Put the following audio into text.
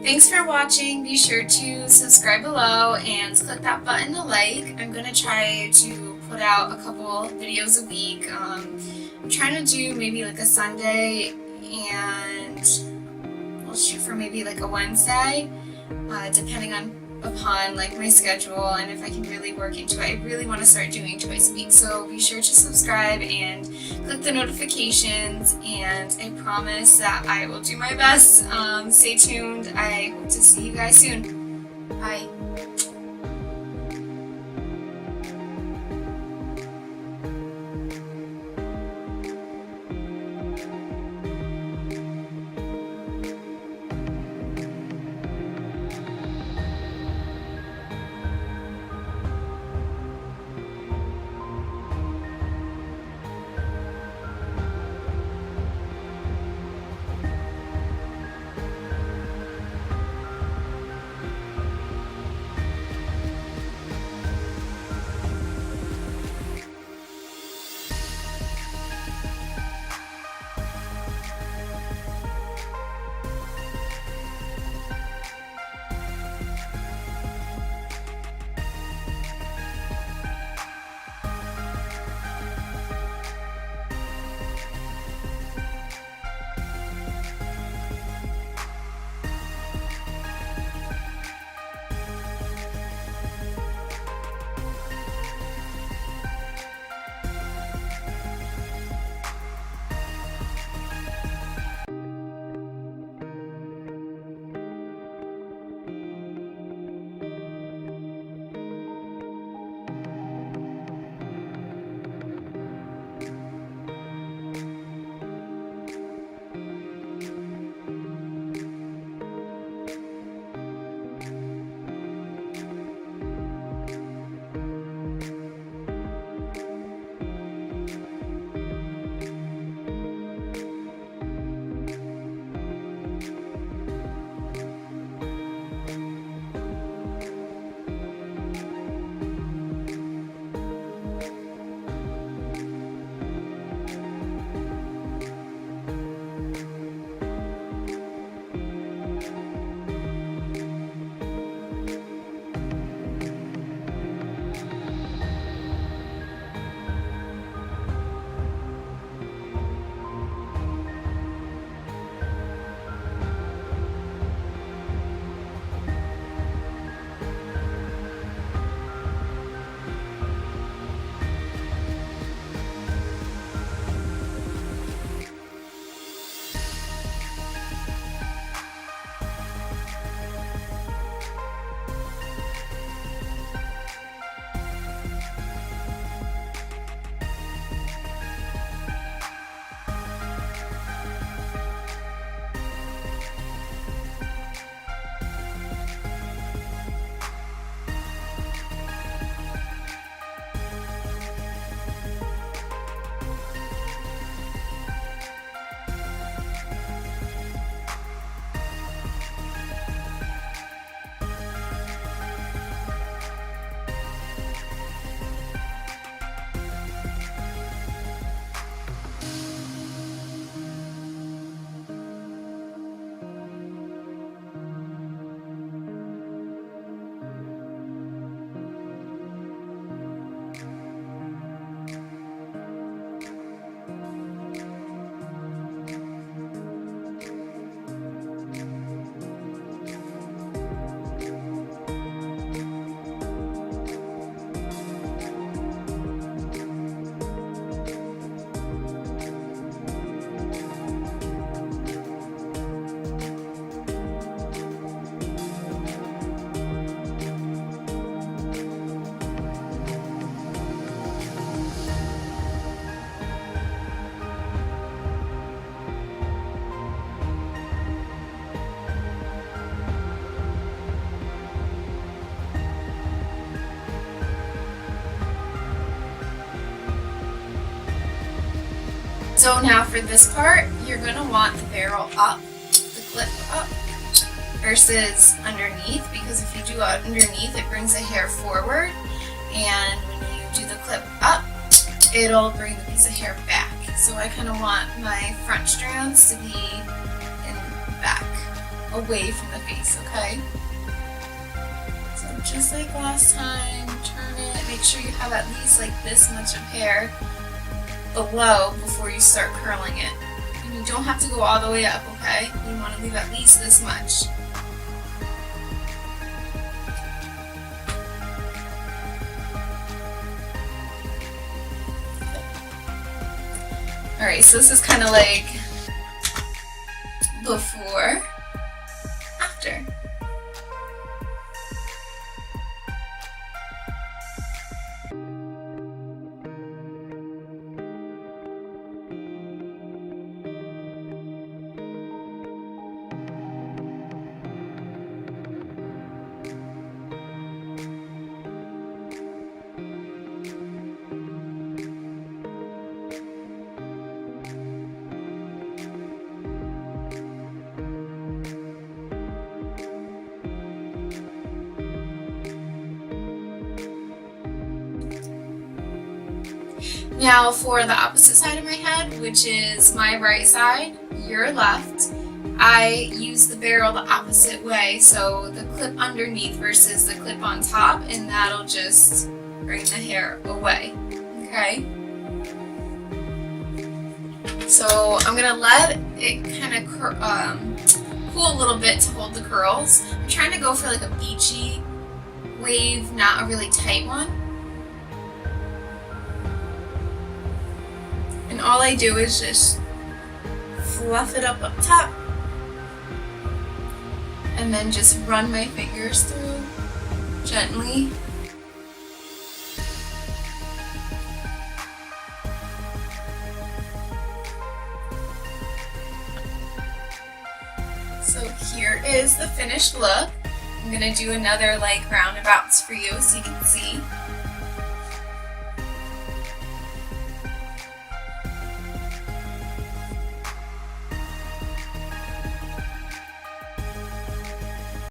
Thanks for watching. Be sure to subscribe below and click that button to like. I'm going to try to put out a couple videos a week. I'm trying to do maybe like a Sunday, and we'll shoot for maybe like a Wednesday, depending upon like my schedule and if I can really work into it. I really want to start doing twice a week, so be sure to subscribe and click the notifications, and I promise that I will do my best. Stay tuned. I hope to see you guys soon. Bye. So now for this part, you're going to want the barrel up, the clip up, versus underneath, because if you do it underneath, it brings the hair forward, and when you do the clip up, it'll bring the piece of hair back. So I kind of want my front strands to be in back, away from the face, okay? So just like last time, turn it, make sure you have at least like this much of hair below before you start curling it. And you don't have to go all the way up, okay? You want to leave at least this much. Alright, so this is kind of like before, after. Now for the opposite side of my head, which is my right side, your left, I use the barrel the opposite way, so the clip underneath versus the clip on top, and that'll just bring the hair away, okay? So I'm gonna let it kind of cool a little bit to hold the curls. I'm trying to go for like a beachy wave, not a really tight one. And all I do is just fluff it up top and then just run my fingers through gently. So here is the finished look. I'm gonna do another like roundabouts for you so you can see.